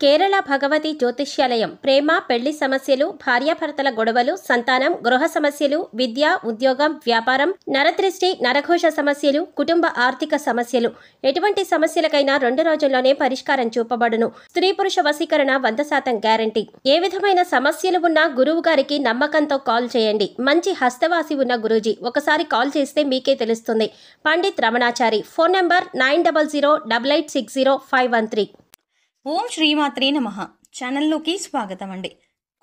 కేరళ భగవతి జ్యోతిష్యాలయం ప్రేమ పెళ్లి సమస్యలు, భార్యాభర్తల గొడవలు, సంతానం, గృహ సమస్యలు, విద్య, ఉద్యోగం, వ్యాపారం, నరదృష్టి, నరఘోష సమస్యలు, కుటుంబ ఆర్థిక సమస్యలు, ఎటువంటి సమస్యలకైనా 2 రోజుల్లోనే పరిష్కారం చూపబడును. స్త్రీ పురుష వశీకరణ 100% గ్యారంటీ. ఏ విధమైన సమస్యలు ఉన్నా గురువు గారికి నమ్మకంతో కాల్ చేయండి. మంచి హస్తవాసి ఉన్న గురూజీ. ఒకసారి కాల్ చేస్తే మీకే తెలుస్తుంది. పండిత్ రమణాచారి. Phone number 9008860513. ఓం శ్రీమాత్రే నమః. ఛానల్లోకి స్వాగతం అండి.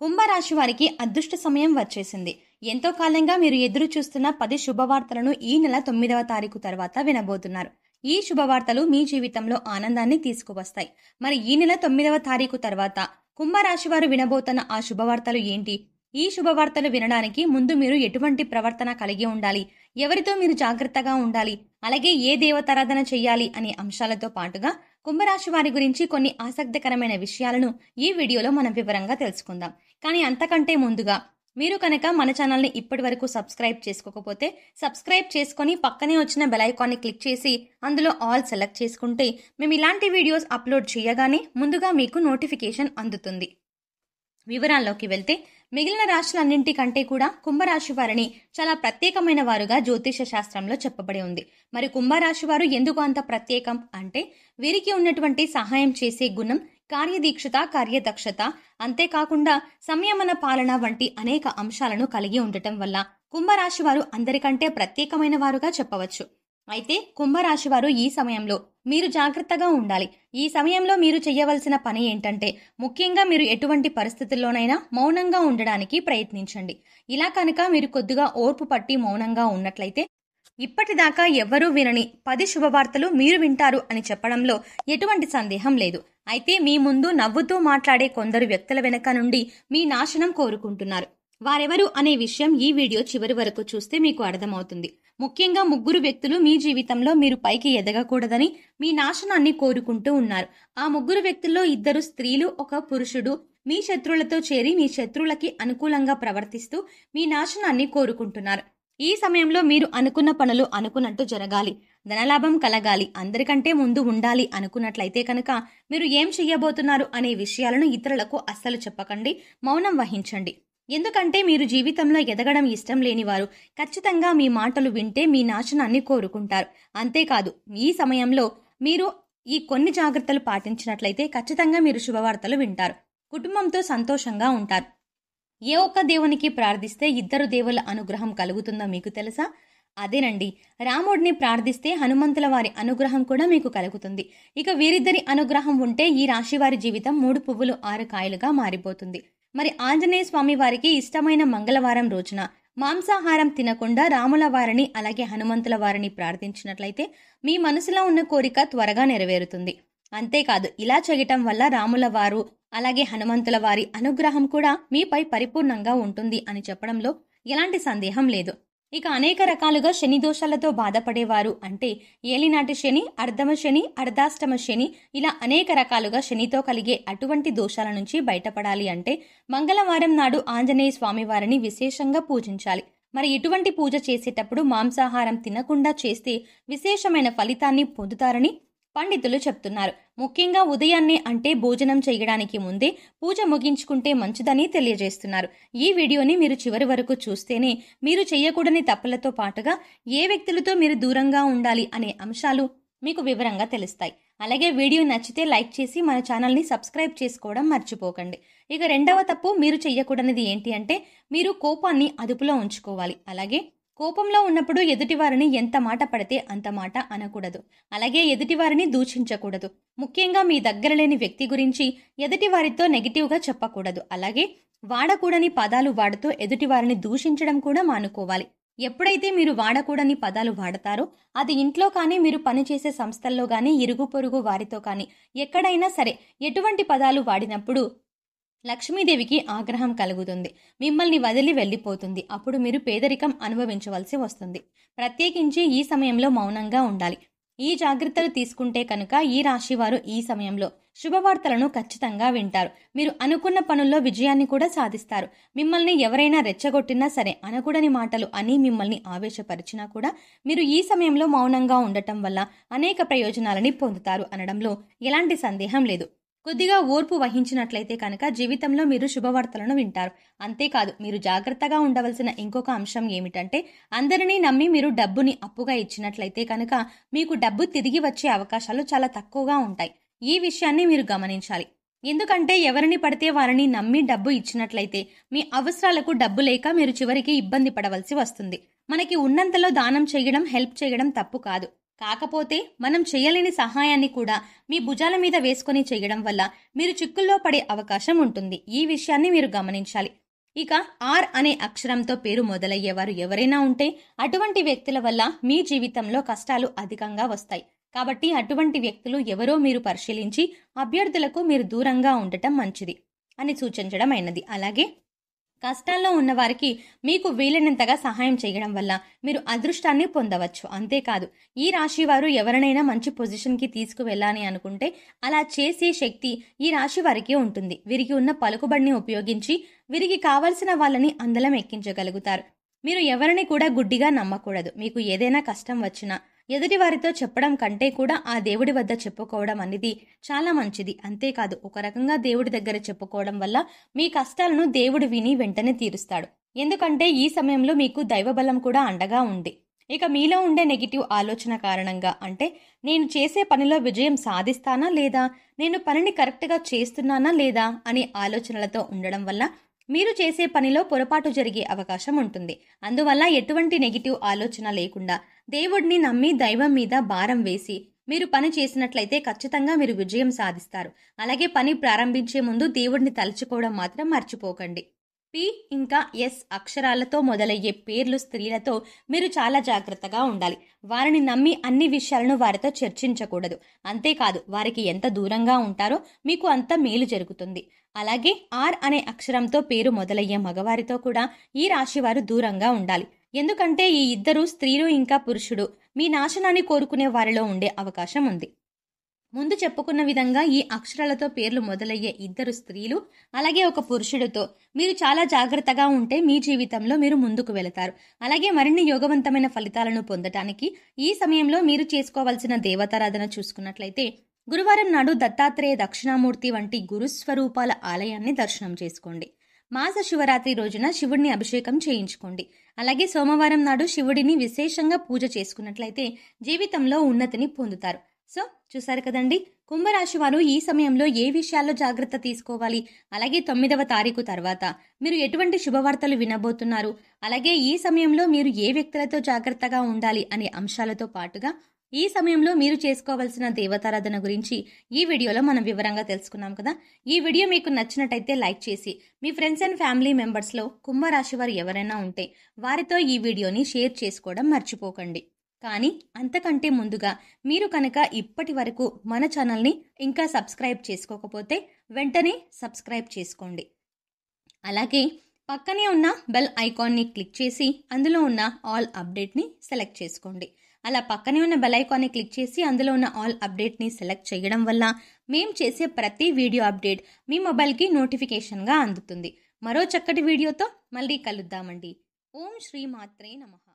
కుంభరాశి వారికి అదృష్ట సమయం వచ్చేసింది. ఎంతో కాలంగా మీరు ఎదురు చూస్తున్న 10 శుభవార్తలను ఈ నెల 9వ తారీఖు తర్వాత వినబోతున్నారు. ఈ శుభవార్తలు మీ జీవితంలో ఆనందాన్ని తీసుకువస్తాయి. మరి ఈ నెల 9వ తారీఖు తర్వాత కుంభరాశి వారు వినబోతున్న ఆ శుభవార్తలు ఏంటి? ఈ శుభవార్తలు వినడానికి ముందు మీరు ఎటువంటి ప్రవర్తన కలిగి ఉండాలి, ఎవరితో మీరు జాగ్రత్తగా ఉండాలి, అలాగే ఏ దేవతారాధన చెయ్యాలి అనే అంశాలతో పాటుగా కుంభరాశి వారి గురించి కొన్ని ఆసక్తికరమైన విషయాలను ఈ వీడియోలో మనం వివరంగా తెలుసుకుందాం. కానీ అంతకంటే ముందుగా మీరు కనుక మన ఛానల్ని ఇప్పటి వరకు సబ్స్క్రైబ్ చేసుకోకపోతే సబ్స్క్రైబ్ చేసుకొని పక్కనే వచ్చిన బెల్ ఐకాన్ని క్లిక్ చేసి అందులో ఆల్ సెలెక్ట్ చేసుకుంటే మేము ఇలాంటి వీడియోస్ అప్లోడ్ చేయగానే ముందుగా మీకు నోటిఫికేషన్ అందుతుంది. వివరాల్లోకి వెళ్తే మిగిలిన రాశులన్నింటికంటే కూడా కుంభరాశి వారిని చాలా ప్రత్యేకమైన వారుగా జ్యోతిష శాస్త్రంలో చెప్పబడి ఉంది. మరి కుంభరాశి వారు ఎందుకు అంత ప్రత్యేకం అంటే వీరికి ఉన్నటువంటి సహాయం చేసే గుణం, కార్యదీక్షత, కార్యదక్షత, అంతేకాకుండా సంయమన పాలన వంటి అనేక అంశాలను కలిగి ఉండటం వల్ల కుంభరాశి వారు అందరికంటే ప్రత్యేకమైన వారుగా చెప్పవచ్చు. అయితే కుంభరాశి వారు ఈ సమయంలో మీరు జాగ్రత్తగా ఉండాలి. ఈ సమయంలో మీరు చేయవలసిన పని ఏంటంటే ముఖ్యంగా మీరు ఎటువంటి పరిస్థితుల్లోనైనా మౌనంగా ఉండడానికి ప్రయత్నించండి. ఇలా కనుక మీరు కొద్దిగా ఓర్పు పట్టి మౌనంగా ఉన్నట్లయితే ఇప్పటిదాకా ఎవ్వరూ వినని 10 శుభవార్తలు మీరు వింటారు అని చెప్పడంలో ఎటువంటి సందేహం లేదు. అయితే మీ ముందు నవ్వుతూ మాట్లాడే కొందరు వ్యక్తుల వెనక నుండి మీ నాశనం కోరుకుంటున్నారు. వారెవరు అనే విషయం ఈ వీడియో చివరి వరకు చూస్తే మీకు అర్థమవుతుంది. ముఖ్యంగా 3 వ్యక్తులు మీ జీవితంలో మీరు పైకి ఎదగకూడదని మీ నాశనాన్ని కోరుకుంటూ ఉన్నారు. ఆ 3 వ్యక్తుల్లో 2 స్త్రీలు, 1 పురుషుడు మీ శత్రువులతో చేరి మీ శత్రువులకి అనుకూలంగా ప్రవర్తిస్తూ మీ నాశనాన్ని కోరుకుంటున్నారు. ఈ సమయంలో మీరు అనుకున్న పనులు అనుకున్నట్టు జరగాలి, ధనలాభం కలగాలి, అందరికంటే ముందు ఉండాలి అనుకున్నట్లయితే కనుక మీరు ఏం చెయ్యబోతున్నారు అనే విషయాలను ఇతరులకు అస్సలు చెప్పకండి, మౌనం వహించండి. ఎందుకంటే మీరు జీవితంలో ఎదగడం ఇష్టం లేనివారు ఖచ్చితంగా మీ మాటలు వింటే మీ నాశనాన్ని కోరుకుంటారు. అంతేకాదు ఈ సమయంలో మీరు ఈ కొన్ని జాగ్రత్తలు పాటించినట్లయితే ఖచ్చితంగా మీరు శుభవార్తలు వింటారు, కుటుంబంతో సంతోషంగా ఉంటారు. ఏ ఒక్క దేవునికి ప్రార్థిస్తే 2 దేవుల అనుగ్రహం కలుగుతుందో మీకు తెలుసా? అదేనండి, రాముడిని ప్రార్థిస్తే హనుమంతుల వారి అనుగ్రహం కూడా మీకు కలుగుతుంది. ఇక వీరిద్దరి అనుగ్రహం ఉంటే ఈ రాశి వారి జీవితం 3 పువ్వులు 6 కాయలుగా మారిపోతుంది. మరి ఆంజనేయ స్వామి వారికి ఇష్టమైన మంగళవారం రోజున మాంసాహారం తినకుండా రాముల వారిని అలాగే హనుమంతుల వారిని ప్రార్థించినట్లయితే మీ మనసులో ఉన్న కోరిక త్వరగా నెరవేరుతుంది. అంతేకాదు ఇలా చేయటం వల్ల రాముల వారు అలాగే హనుమంతుల వారి అనుగ్రహం కూడా మీపై పరిపూర్ణంగా ఉంటుంది అని చెప్పడంలో ఎలాంటి సందేహం లేదు. ఇక అనేక రకాలుగా శని దోషాలతో బాధపడేవారు అంటే ఏలినాటి శని, అర్ధమ శని, అర్ధాష్టమ శని, ఇలా అనేక రకాలుగా శనితో కలిగే అటువంటి దోషాల నుంచి బయటపడాలి అంటే మంగళవారం నాడు ఆంజనేయ స్వామి వారిని విశేషంగా పూజించాలి. మరి ఇటువంటి పూజ చేసేటప్పుడు మాంసాహారం తినకుండా చేస్తే విశేషమైన ఫలితాన్ని పొందుతారని పండితులు చెప్తున్నారు. ముఖ్యంగా ఉదయాన్నే అంటే భోజనం చేయడానికి ముందే పూజ ముగించుకుంటే మంచిదని తెలియజేస్తున్నారు. ఈ వీడియోని మీరు చివరి వరకు చూస్తేనే మీరు చేయకూడని తప్పులతో పాటుగా ఏ వ్యక్తులతో మీరు దూరంగా ఉండాలి అనే అంశాలు మీకు వివరంగా తెలుస్తాయి. అలాగే వీడియో నచ్చితే లైక్ చేసి మన ఛానల్ని సబ్స్క్రైబ్ చేసుకోవడం మర్చిపోకండి. ఇక 2వ తప్పు మీరు చెయ్యకూడనిది ఏంటి అంటే మీరు కోపాన్ని అదుపులో ఉంచుకోవాలి. అలాగే కోపంలో ఉన్నప్పుడు ఎదుటివారిని ఎంత మాట పడితే అంత మాట అనకూడదు. అలాగే ఎదుటివారిని దూషించకూడదు. ముఖ్యంగా మీ దగ్గర లేని వ్యక్తి గురించి ఎదుటివారితో నెగిటివ్గా చెప్పకూడదు. అలాగే వాడకూడని పదాలు వాడుతూ ఎదుటివారిని దూషించడం కూడా మానుకోవాలి. ఎప్పుడైతే మీరు వాడకూడని పదాలు వాడతారో అది ఇంట్లో కానీ, మీరు పనిచేసే సంస్థల్లో కానీ, ఇరుగు పొరుగు వారితో కానీ ఎక్కడైనా సరే ఎటువంటి పదాలు వాడినప్పుడు లక్ష్మీదేవికి ఆగ్రహం కలుగుతుంది, మిమ్మల్ని వదిలి వెళ్ళిపోతుంది. అప్పుడు మీరు పేదరికం అనుభవించవలసి వస్తుంది. ప్రత్యేకించి ఈ సమయంలో మౌనంగా ఉండాలి. ఈ జాగ్రత్తలు తీసుకుంటే కనుక ఈ రాశి వారు ఈ సమయంలో శుభవార్తలను ఖచ్చితంగా వింటారు. మీరు అనుకున్న పనుల్లో విజయాన్ని కూడా సాధిస్తారు. మిమ్మల్ని ఎవరైనా రెచ్చగొట్టినా సరే, అనకూడని మాటలు అని మిమ్మల్ని ఆవేశపరిచినా కూడా మీరు ఈ సమయంలో మౌనంగా ఉండటం వల్ల అనేక ప్రయోజనాలని పొందుతారు అనడంలో ఎలాంటి సందేహం లేదు. కొద్దిగా ఓర్పు వహించినట్లయితే కనుక జీవితంలో మీరు శుభవార్తలను వింటారు. అంతేకాదు, మీరు జాగ్రత్తగా ఉండవలసిన ఇంకొక అంశం ఏమిటంటే, అందరినీ నమ్మి మీరు డబ్బుని అప్పుగా ఇచ్చినట్లయితే కనుక మీకు డబ్బు తిరిగి వచ్చే అవకాశాలు చాలా తక్కువగా ఉంటాయి. ఈ విషయాన్ని మీరు గమనించాలి. ఎందుకంటే ఎవరిని పడితే వారిని నమ్మి డబ్బు ఇచ్చినట్లయితే మీ అవసరాలకు డబ్బు లేక మీరు చివరికి ఇబ్బంది పడవలసి వస్తుంది. మనకి ఉన్నంతలో దానం చేయడం, హెల్ప్ చేయడం తప్పు కాదు. కాకపోతే మనం చేయలేని సహాయాన్ని కూడా మీ భుజాల మీద వేసుకొని చేయడం వల్ల మీరు చిక్కుల్లో పడే అవకాశం ఉంటుంది. ఈ విషయాన్ని మీరు గమనించాలి. ఇక ఆర్ అనే అక్షరంతో పేరు మొదలయ్యేవారు ఎవరైనా ఉంటే అటువంటి వ్యక్తుల వల్ల మీ జీవితంలో కష్టాలు అధికంగా వస్తాయి. కాబట్టి అటువంటి వ్యక్తులు ఎవరో మీరు పరిశీలించి అభ్యర్థులకు మీరు దూరంగా ఉండటం మంచిది అని సూచించడం అయినది. అలాగే కష్టాల్లో ఉన్నవారికి మీకు వీలైనంతగా సహాయం చేయడం వల్ల మీరు అదృష్టాన్ని పొందవచ్చు. అంతేకాదు, ఈ రాశి వారు ఎవరినైనా మంచి పొజిషన్కి తీసుకువెళ్ళాలి అనుకుంటే అలా చేసే శక్తి ఈ రాశి వారికి ఉంటుంది. వీరికి ఉన్న పలుకుబడిని ఉపయోగించి వీరికి కావలసిన వాళ్ళని అందలం ఎక్కించగలుగుతారు. మీరు ఎవరిని కూడా గుడ్డిగా నమ్మకూడదు. మీకు ఏదైనా కష్టం వచ్చినా ఎదుటి వారితో చెప్పడం కంటే కూడా ఆ దేవుడి వద్ద చెప్పుకోవడం అనేది చాలా మంచిది. అంతేకాదు, ఒక రకంగా దేవుడి దగ్గర చెప్పుకోవడం వల్ల మీ కష్టాలను దేవుడు విని వెంటనే తీరుస్తాడు. ఎందుకంటే ఈ సమయంలో మీకు దైవబలం కూడా అండగా ఉంది. ఇక మీలో ఉండే నెగిటివ్ ఆలోచన కారణంగా, అంటే నేను చేసే పనిలో విజయం సాధిస్తానా లేదా, నేను పనిని కరెక్ట్గా చేస్తున్నానా లేదా అనే ఆలోచనలతో ఉండడం వల్ల మీరు చేసే పనిలో పొరపాటు జరిగే అవకాశం ఉంటుంది. అందువల్ల ఎటువంటి నెగిటివ్ ఆలోచన లేకుండా దేవుడిని నమ్మి దైవం మీద భారం వేసి మీరు పని చేసినట్లయితే ఖచ్చితంగా మీరు విజయం సాధిస్తారు. అలాగే పని ప్రారంభించే ముందు దేవుడిని తలుచుకోవడం మాత్రం మర్చిపోకండి. పి ఇంకా ఎస్ అక్షరాలతో మొదలయ్యే పేర్లు స్త్రీలతో మీరు చాలా జాగ్రత్తగా ఉండాలి. వారిని నమ్మి అన్ని విషయాలను వారితో చర్చించకూడదు. అంతేకాదు, వారికి ఎంత దూరంగా ఉంటారో మీకు అంత మేలు జరుగుతుంది. అలాగే ఆర్ అనే అక్షరంతో పేరు మొదలయ్యే మగవారితో కూడా ఈ రాశివారు దూరంగా ఉండాలి. ఎందుకంటే ఈ ఇద్దరు స్త్రీలు ఇంకా పురుషుడు మీ నాశనాన్ని కోరుకునే వారిలో ఉండే అవకాశం ఉంది. ముందు చెప్పుకున్న విధంగా ఈ అక్షరాలతో పేర్లు మొదలయ్యే ఇద్దరు స్త్రీలు అలాగే ఒక పురుషుడితో మీరు చాలా జాగ్రత్తగా ఉంటే మీ జీవితంలో మీరు ముందుకు వెళతారు. అలాగే మరిన్ని యోగవంతమైన ఫలితాలను పొందటానికి ఈ సమయంలో మీరు చేసుకోవాల్సిన దేవతారాధన చూసుకున్నట్లయితే గురువారం నాడు దత్తాత్రేయ దక్షిణామూర్తి వంటి గురుస్వరూపాల ఆలయాన్ని దర్శనం చేసుకోండి. మాస శివరాత్రి రోజున శివుడిని అభిషేకం చేయించుకోండి. అలాగే సోమవారం నాడు శివుడిని విశేషంగా పూజ చేసుకున్నట్లయితే జీవితంలో ఉన్నతిని పొందుతారు. సో చూసారు కదండి, కుంభరాశి వారు ఈ సమయంలో ఏ విషయాల్లో జాగ్రత్త తీసుకోవాలి, అలాగే 9వ తారీఖు తర్వాత మీరు ఎటువంటి శుభవార్తలు వినబోతున్నారు, అలాగే ఈ సమయంలో మీరు ఏ వ్యక్తులతో జాగ్రత్తగా ఉండాలి అనే అంశాలతో పాటుగా ఈ సమయంలో మీరు చేసుకోవాల్సిన దేవతారాధన గురించి ఈ వీడియోలో మనం వివరంగా తెలుసుకున్నాం కదా. ఈ వీడియో మీకు నచ్చినట్టయితే లైక్ చేసి మీ ఫ్రెండ్స్ అండ్ ఫ్యామిలీ మెంబర్స్లో కుంభరాశి వారు ఎవరైనా ఉంటే వారితో ఈ వీడియోని షేర్ చేసుకోవడం మర్చిపోకండి. కానీ అంతకంటే ముందుగా మీరు కనుక ఇప్పటి వరకు మన ఛానల్ని ఇంకా సబ్స్క్రైబ్ చేసుకోకపోతే వెంటనే సబ్స్క్రైబ్ చేసుకోండి. అలాగే పక్కనే ఉన్న బెల్ ఐకాన్ని క్లిక్ చేసి అందులో ఉన్న ఆల్ అప్డేట్ని సెలెక్ట్ చేసుకోండి. అలా పక్కనే ఉన్న బెల్ ఐకాన్ని క్లిక్ చేసి అందులో ఉన్న ఆల్ అప్డేట్ని సెలెక్ట్ చేయడం వల్ల మేం చేసే ప్రతి వీడియో అప్డేట్ మీ మొబైల్కి నోటిఫికేషన్గా అందుతుంది. మరో చక్కటి వీడియోతో మళ్ళీ కలుద్దామండి. ఓం శ్రీ మాత్రే నమః.